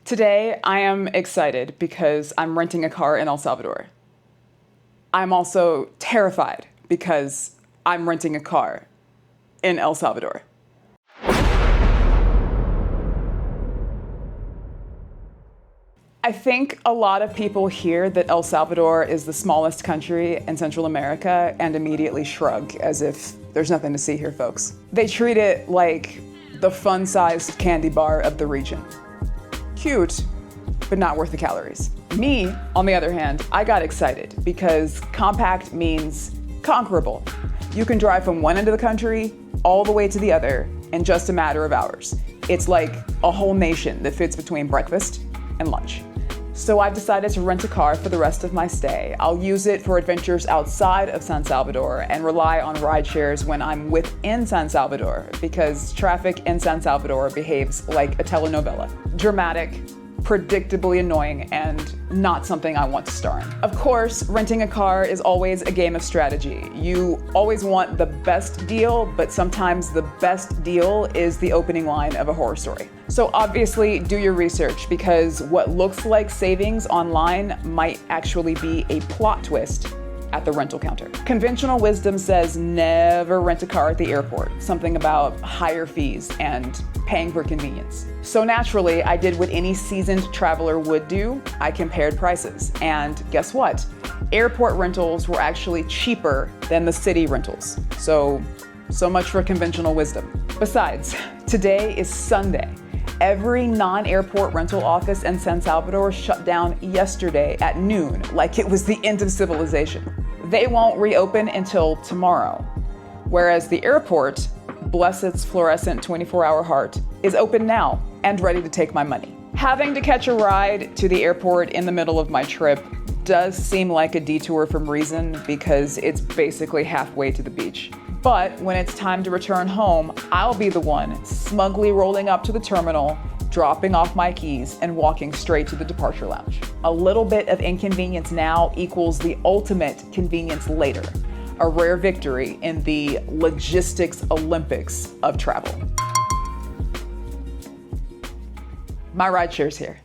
Today, I am excited because I'm renting a car in El Salvador. I'm also terrified because I'm renting a car in El Salvador. I think a lot of people hear that El Salvador is the smallest country in Central America and immediately shrug as if there's nothing to see here, folks. They treat it like the fun-sized candy bar of the region. Cute, but not worth the calories. Me, on the other hand, I got excited because compact means conquerable. You can drive from one end of the country all the way to the other in just a matter of hours. It's like a whole nation that fits between breakfast and lunch. So I've decided to rent a car for the rest of my stay. I'll use it for adventures outside of San Salvador and rely on ride shares when I'm within San Salvador because traffic in San Salvador behaves like a telenovela. Dramatic, predictably annoying, and not something I want to star in. Of course, renting a car is always a game of strategy. You always want the best deal, but sometimes the best deal is the opening line of a horror story. So obviously, do your research because what looks like savings online might actually be a plot twist at the rental counter. Conventional wisdom says never rent a car at the airport, something about higher fees and paying for convenience. So naturally, I did what any seasoned traveler would do. I compared prices, and guess what? Airport rentals were actually cheaper than the city rentals. So much for conventional wisdom. Besides, today is Sunday. Every non-airport rental office in San Salvador shut down yesterday at noon, like it was the end of civilization. They won't reopen until tomorrow. Whereas the airport, bless its fluorescent 24-hour heart, is open now and ready to take my money. Having to catch a ride to the airport in the middle of my trip does seem like a detour from reason because it's basically halfway to the beach. But when it's time to return home, I'll be the one smugly rolling up to the terminal, dropping off my keys, and walking straight to the departure lounge. A little bit of inconvenience now equals the ultimate convenience later, a rare victory in the logistics Olympics of travel. My rideshare's here.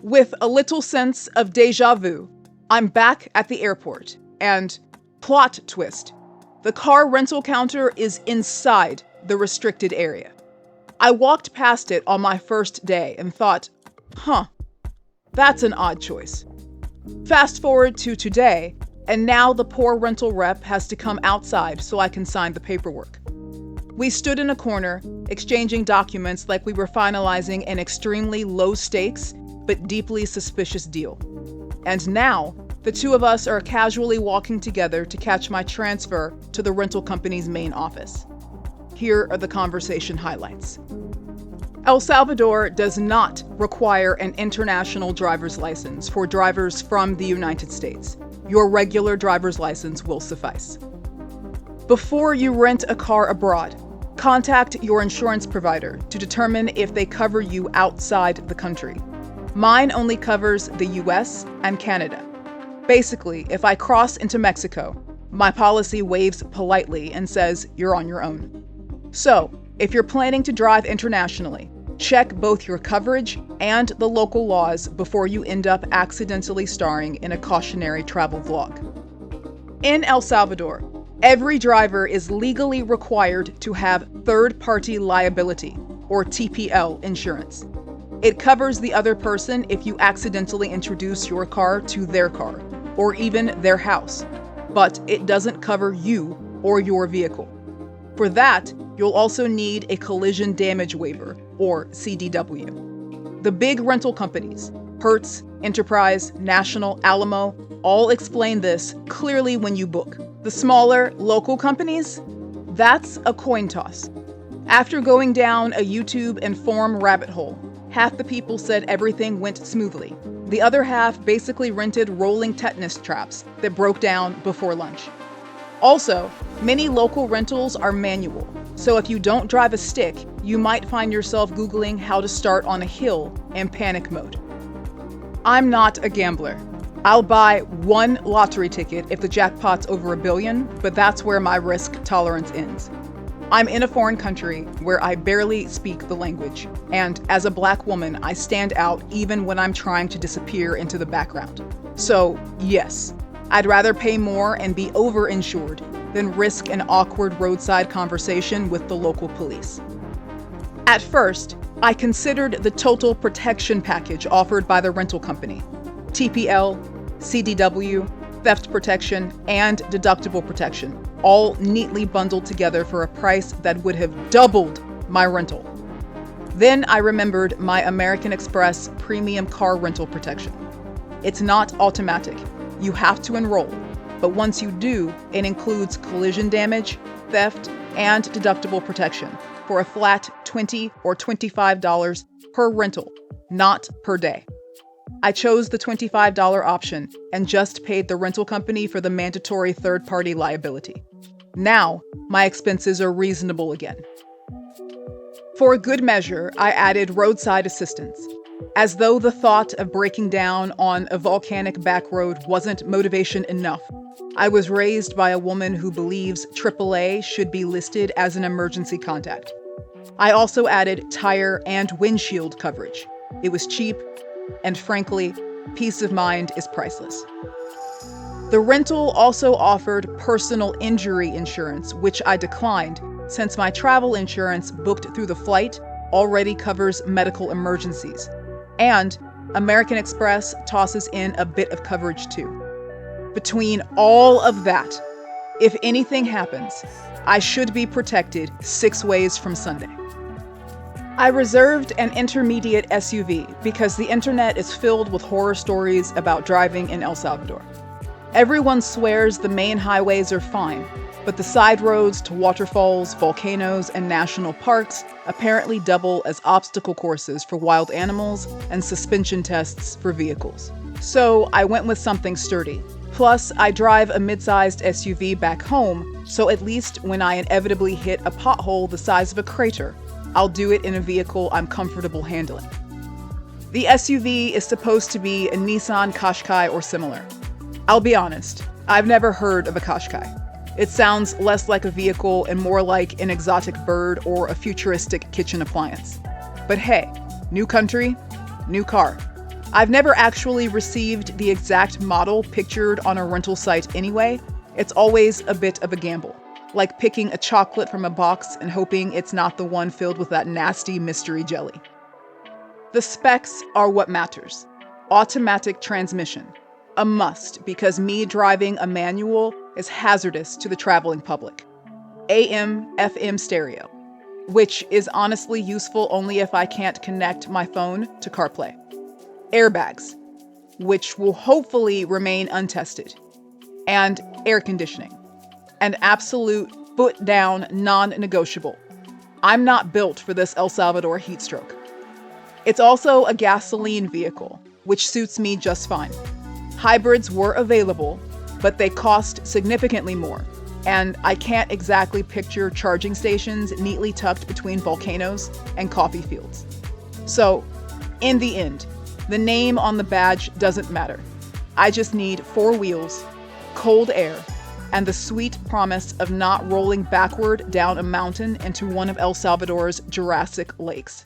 With a little sense of déjà vu, I'm back at the airport, and plot twist, the car rental counter is inside the restricted area. I walked past it on my first day and thought, that's an odd choice. Fast forward to today, and now the poor rental rep has to come outside so I can sign the paperwork. We stood in a corner, exchanging documents like we were finalizing an extremely low-stakes but deeply suspicious deal. And now, the two of us are casually walking together to catch my transfer to the rental company's main office. Here are the conversation highlights. El Salvador does not require an international driver's license for drivers from the United States. Your regular driver's license will suffice. Before you rent a car abroad, contact your insurance provider to determine if they cover you outside the country. Mine only covers the US and Canada. Basically, if I cross into Mexico, my policy waves politely and says you're on your own. So, if you're planning to drive internationally, check both your coverage and the local laws before you end up accidentally starring in a cautionary travel vlog. In El Salvador, every driver is legally required to have third-party liability, or TPL, insurance. It covers the other person if you accidentally introduce your car to their car, or even their house, but it doesn't cover you or your vehicle. For that, you'll also need a collision damage waiver, or CDW. The big rental companies, Hertz, Enterprise, National, Alamo, all explain this clearly when you book. The smaller, local companies, that's a coin toss. After going down a YouTube and forum rabbit hole, half the people said everything went smoothly. The other half basically rented rolling tetanus traps that broke down before lunch. Also, many local rentals are manual, so if you don't drive a stick, you might find yourself Googling how to start on a hill in panic mode. I'm not a gambler. I'll buy one lottery ticket if the jackpot's over $1 billion, but that's where my risk tolerance ends. I'm in a foreign country where I barely speak the language, and as a Black woman, I stand out even when I'm trying to disappear into the background. So, yes, I'd rather pay more and be overinsured than risk an awkward roadside conversation with the local police. At first, I considered the total protection package offered by the rental company: TPL, CDW, theft protection, and deductible protection, all neatly bundled together for a price that would have doubled my rental. Then I remembered my American Express premium car rental protection. It's not automatic. You have to enroll, but once you do, it includes collision damage, theft, and deductible protection for a flat $20 or $25 per rental, not per day. I chose the $25 option and just paid the rental company for the mandatory third-party liability. Now, my expenses are reasonable again. For a good measure, I added roadside assistance. As though the thought of breaking down on a volcanic back road wasn't motivation enough, I was raised by a woman who believes AAA should be listed as an emergency contact. I also added tire and windshield coverage. It was cheap, and frankly, peace of mind is priceless. The rental also offered personal injury insurance, which I declined since my travel insurance booked through the flight already covers medical emergencies. And American Express tosses in a bit of coverage too. Between all of that, if anything happens, I should be protected 6 ways from Sunday. I reserved an intermediate SUV because the internet is filled with horror stories about driving in El Salvador. Everyone swears the main highways are fine, but the side roads to waterfalls, volcanoes, and national parks apparently double as obstacle courses for wild animals and suspension tests for vehicles. So I went with something sturdy. Plus, I drive a mid-sized SUV back home, so at least when I inevitably hit a pothole the size of a crater, I'll do it in a vehicle I'm comfortable handling. The SUV is supposed to be a Nissan Qashqai or similar. I'll be honest, I've never heard of a Qashqai. It sounds less like a vehicle and more like an exotic bird or a futuristic kitchen appliance. But hey, new country, new car. I've never actually received the exact model pictured on a rental site anyway. It's always a bit of a gamble, like picking a chocolate from a box and hoping it's not the one filled with that nasty mystery jelly. The specs are what matters. Automatic transmission. A must, because me driving a manual is hazardous to the traveling public. AM/FM stereo, which is honestly useful only if I can't connect my phone to CarPlay. Airbags, which will hopefully remain untested. And air conditioning. An absolute foot-down, non-negotiable. I'm not built for this El Salvador heat stroke. It's also a gasoline vehicle, which suits me just fine. Hybrids were available, but they cost significantly more, and I can't exactly picture charging stations neatly tucked between volcanoes and coffee fields. So, in the end, the name on the badge doesn't matter. I just need 4 wheels, cold air, and the sweet promise of not rolling backward down a mountain into one of El Salvador's Jurassic lakes.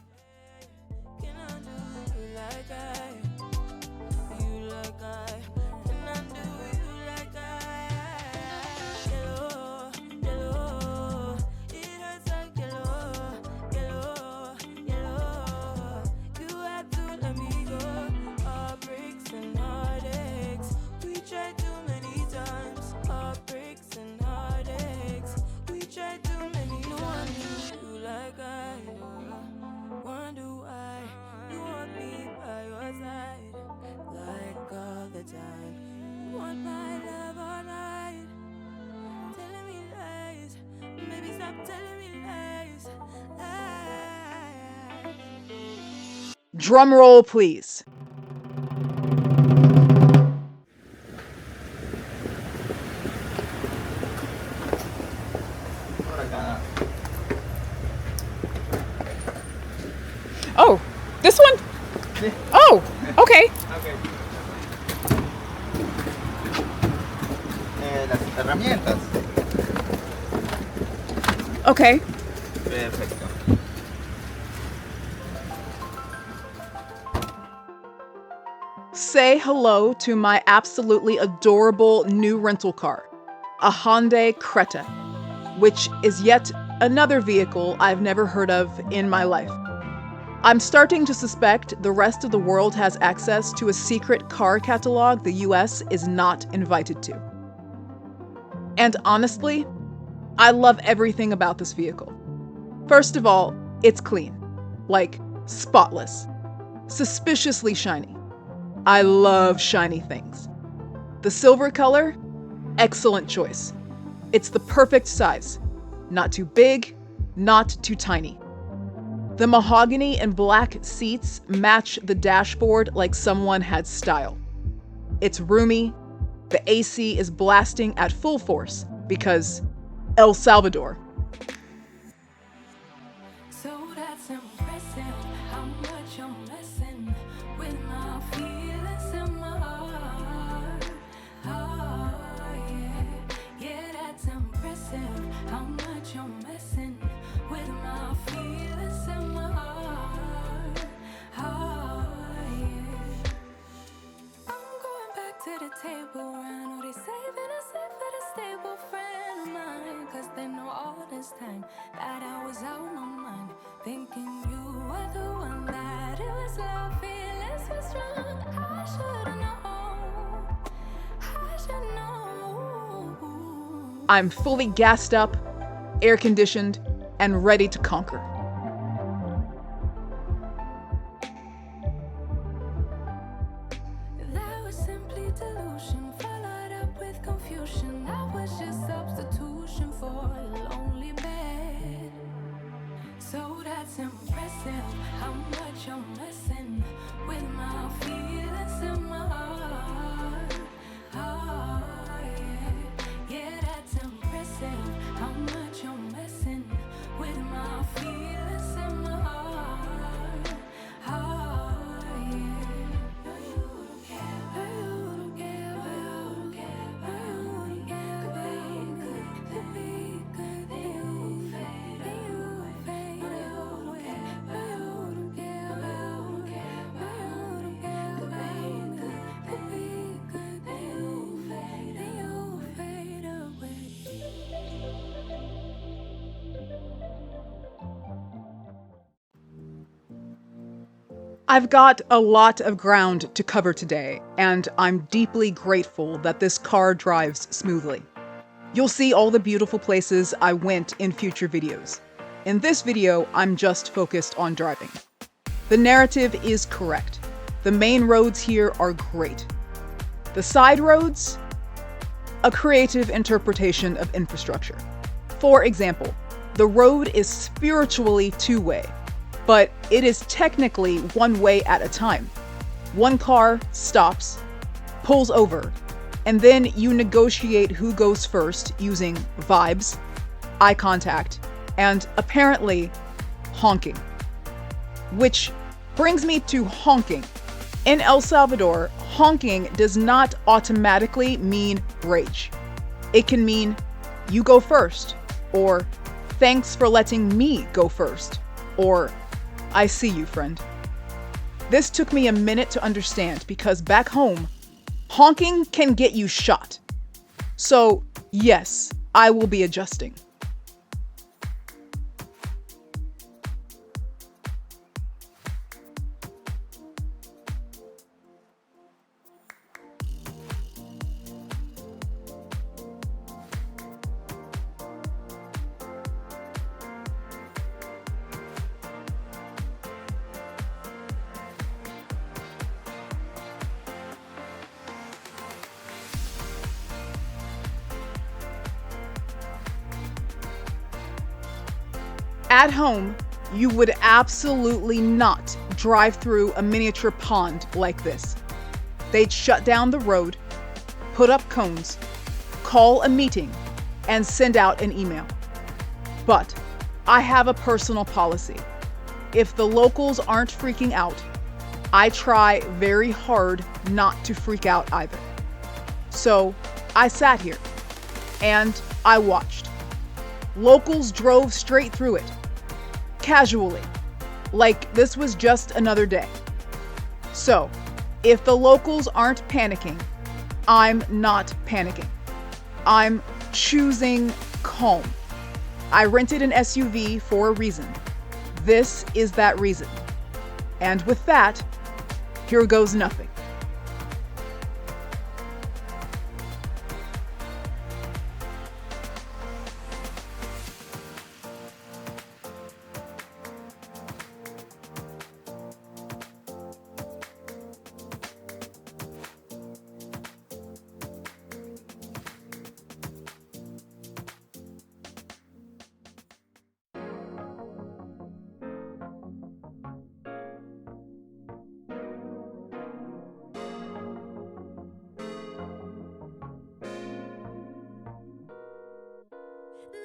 Drum roll, please. Oh, this one? Oh, okay. Okay. Las herramientas. Okay. Perfecto. Say hello to my absolutely adorable new rental car, a Hyundai Creta, which is yet another vehicle I've never heard of in my life. I'm starting to suspect the rest of the world has access to a secret car catalog the US is not invited to. And honestly, I love everything about this vehicle. First of all, it's clean, like spotless, suspiciously shiny. I love shiny things. The silver color, excellent choice. It's the perfect size. Not too big, not too tiny. The mahogany and black seats match the dashboard like someone had style. It's roomy. The AC is blasting at full force because El Salvador. So that's impressive, how much you're messing with my feelings in my heart. Oh, yeah, that's impressive, how much you're messing with my feelings in my heart. Oh, yeah. I'm going back to the table, I know they saving us for the stable friend of mine, 'cause they know all this time that I was out my mind, thinking you were the one, that it was love, feelings were strong. I should've known, I should know. I'm fully gassed up, air conditioned, and ready to conquer. That was simply delusion, followed up with confusion. That was just substitution for a lonely bed. So that's impressive, how much you're messing with my feelings in my heart. Oh, yeah, that's impressive, how much you're messing with my feelings in my heart. Oh, yeah. No, you don't care, no, you don't care, no, you don't care, no, you don't care. Could be good, then you fade, then you fade. No, you don't care, no, you don't care, no, you don't care, no, you don't care. Could be good, then you fade away. I've got a lot of ground to cover today, and I'm deeply grateful that this car drives smoothly. You'll see all the beautiful places I went in future videos. In this video, I'm just focused on driving. The narrative is correct. The main roads here are great. The side roads? A creative interpretation of infrastructure. For example, the road is spiritually two-way, but it is technically one way at a time. One car stops, pulls over, and then you negotiate who goes first using vibes, eye contact, and apparently honking. Which brings me to honking. In El Salvador, honking does not automatically mean rage. It can mean you go first, or thanks for letting me go first, or I see you, friend. This took me a minute to understand because back home, honking can get you shot. So, yes, I will be adjusting. At home, You would absolutely not drive through a miniature pond like this. They'd shut down the road, put up cones, call a meeting, and send out an email. But I have a personal policy. If the locals aren't freaking out, I try very hard not to freak out either. So I sat here and I watched. Locals drove straight through it, casually, like this was just another day. So, if the locals aren't panicking, I'm not panicking. I'm choosing calm. I rented an SUV for a reason. This is that reason. And with that, here goes nothing.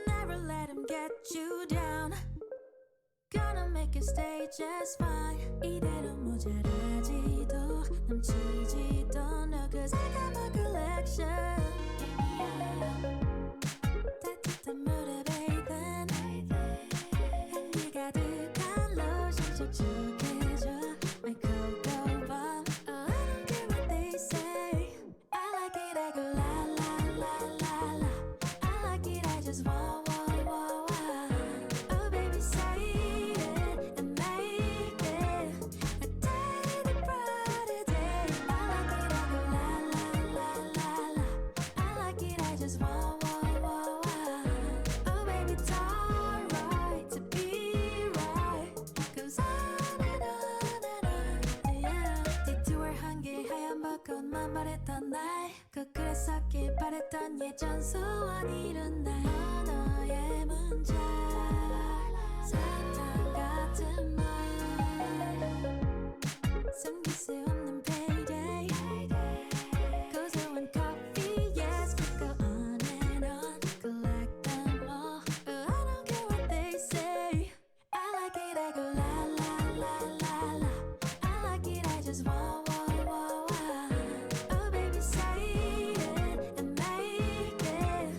Never let him get you down. Gonna make you stay just fine. 이대로 모자라지도 넘치지도 않아. 'Cause I got my collection. 따뜻한 물에 bathe. 향기 가득한 로션 촉촉해져. My cocoa bomb. Oh, I don't care what they say. I like it, I go la la la la la. I like it, I just want. Oh baby, say it and make it a day that brought a day. I like it, I go la la la la la. I like it, I just want. Oh baby, it's alright to be right. Goes on and on, yeah. 뒤투얼 한개 하얀 벚꽃만 바랬던 날. 꼭 그랬었길 바랬던 예전 소원 이룬 날. 너의 문자 사탕 같은 말. 숨길 수 없는 payday. 고소한 coffee, yes, we go on and on. Collect them all. I don't care what they say. I like it, I go la la la la la. I like it, I just want. Oh baby, say it and make it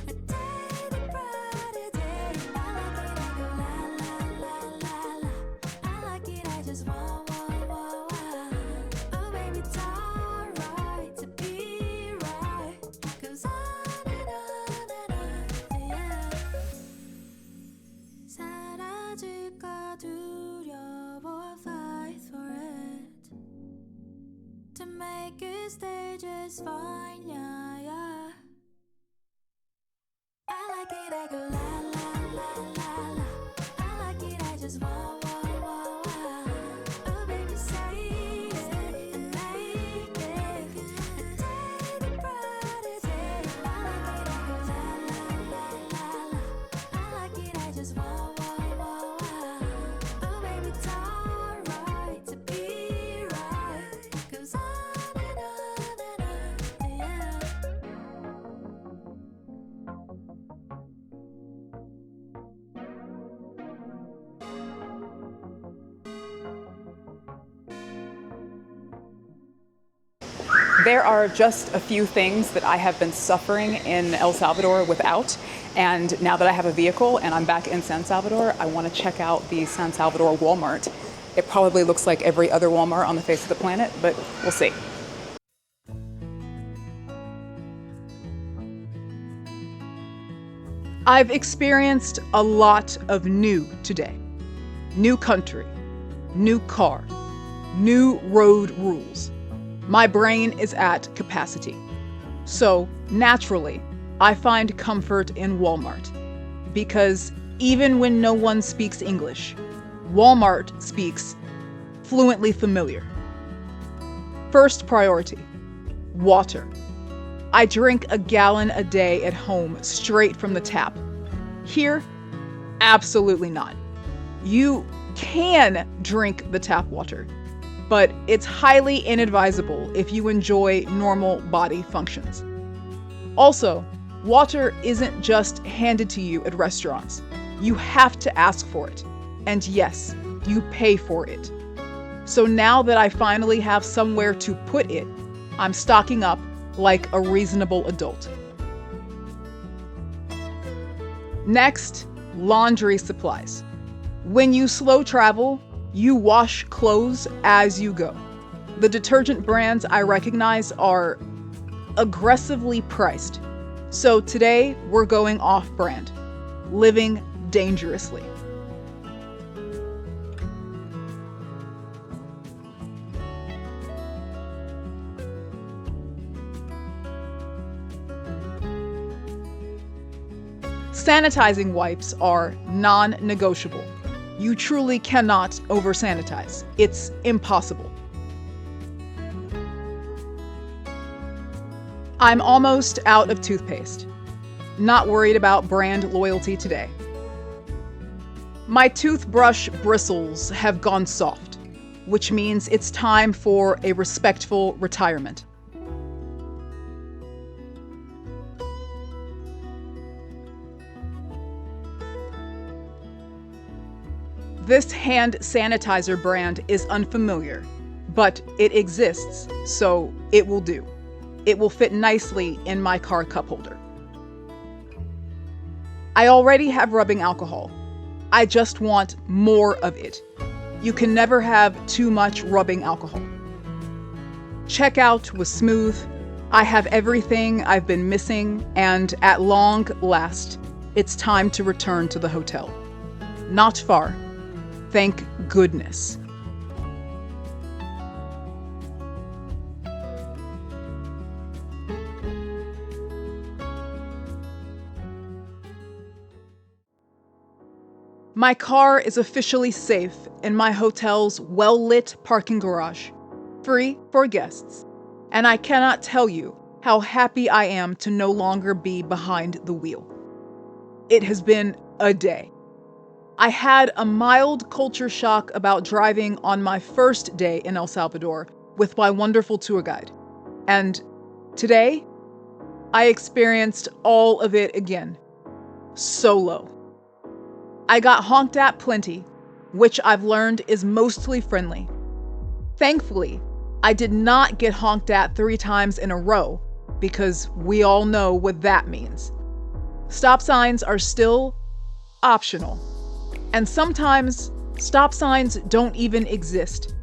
a day that brought a day. I like it, I go la la la la la. I like it, I just want. Oh baby, it's alright to be right. Goes on and on, yeah. 사라질까 두려워, fight for it. To make it stay just fine, yeah, yeah. I like it, I go la la la la la. I like it, I just want. Oh baby, say it and make it a day that brought a day. I like it, I go la la la la la. I like it, I just want. Oh baby, it's alright to be right. Goes on and on, yeah. There are just a few things that I have been suffering in El Salvador without, and now that I have a vehicle and I'm back in San Salvador, I want to check out the San Salvador Walmart. It probably looks like every other Walmart on the face of the planet, but we'll see. I've experienced a lot of new today. New country, new car, new road rules. My brain is at capacity. So, naturally, I find comfort in Walmart. Because even when no one speaks English, Walmart speaks fluently familiar. First priority, water. I drink a gallon a day at home straight from the tap. Here, absolutely not. You can drink the tap water, but it's highly inadvisable if you enjoy normal body functions. Also, water isn't just handed to you at restaurants. You have to ask for it. And yes, you pay for it. So now that I finally have somewhere to put it, I'm stocking up like a reasonable adult. Next, laundry supplies. When you slow travel, you wash clothes as you go. The detergent brands I recognize are aggressively priced. So today we're going off-brand, living dangerously. Sanitizing wipes are non-negotiable. You truly cannot over-sanitize. It's impossible. I'm almost out of toothpaste. Not worried about brand loyalty today. My toothbrush bristles have gone soft, which means it's time for a respectful retirement. This hand sanitizer brand is unfamiliar, but it exists, so it will do. It will fit nicely in my car cup holder. I already have rubbing alcohol. I just want more of it. You can never have too much rubbing alcohol. Checkout was smooth. I have everything I've been missing, and at long last, it's time to return to the hotel. Not far. Thank goodness. My car is officially safe in my hotel's well-lit parking garage, free for guests, and I cannot tell you how happy I am to no longer be behind the wheel. It has been a day. I had a mild culture shock about driving on my first day in El Salvador with my wonderful tour guide. And today, I experienced all of it again, solo. I got honked at plenty, which I've learned is mostly friendly. Thankfully, I did not get honked at 3 times in a row, because we all know what that means. Stop signs are still optional. And sometimes, stop signs don't even exist.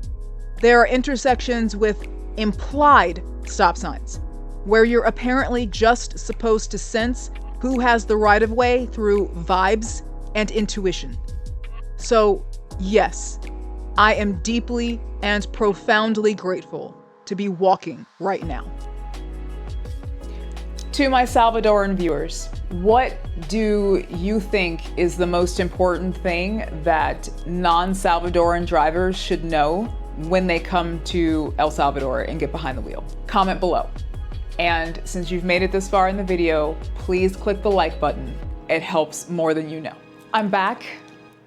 There are intersections with implied stop signs, where you're apparently just supposed to sense who has the right of way through vibes and intuition. So, yes, I am deeply and profoundly grateful to be walking right now. To my Salvadoran viewers, what do you think is the most important thing that non-Salvadoran drivers should know when they come to El Salvador and get behind the wheel? Comment below. And since you've made it this far in the video, please click the like button. It helps more than you know. I'm back.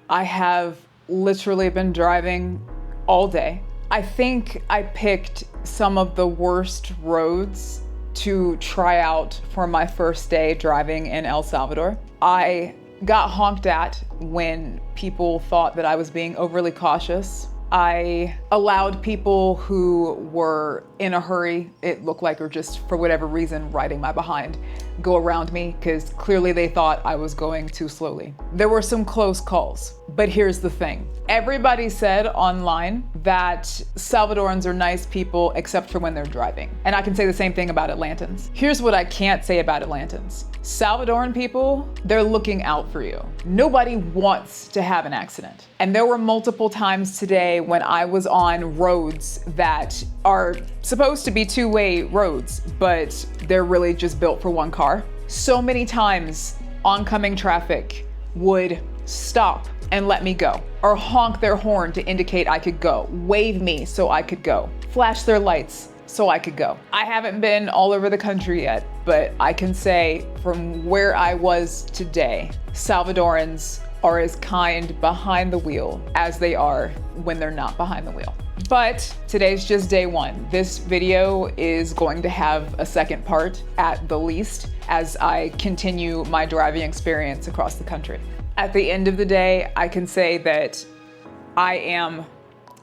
I have literally been driving all day. I think I picked some of the worst roads to try out for my first day driving in El Salvador. I got honked at when people thought that I was being overly cautious. I allowed people who were in a hurry, it looked like, or just for whatever reason riding my behind, go around me because clearly they thought I was going too slowly. There were some close calls, but here's the thing. Everybody said online that Salvadorans are nice people except for when they're driving. And I can say the same thing about Atlantans. Here's what I can't say about Atlantans. Salvadoran people, they're looking out for you. Nobody wants to have an accident. And there were multiple times today when I was on roads that are supposed to be two-way roads, but they're really just built for one car. So many times oncoming traffic would stop and let me go, or honk their horn to indicate I could go, wave me so I could go, flash their lights so I could go. I haven't been all over the country yet, but I can say from where I was today, Salvadorans are as kind behind the wheel as they are when they're not behind the wheel. But today's just day one. This video is going to have a second part at the least as I continue my driving experience across the country. At the end of the day, I can say that I am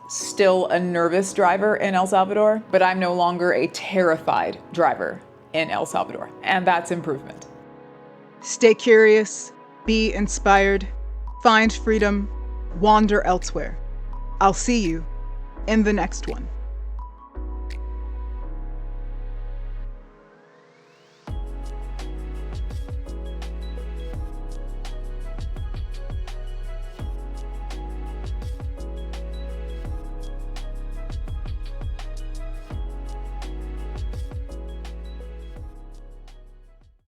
still a nervous driver in El Salvador, but I'm no longer a terrified driver in El Salvador, and that's improvement. Stay curious, be inspired, find freedom, wander elsewhere. I'll see you in the next one.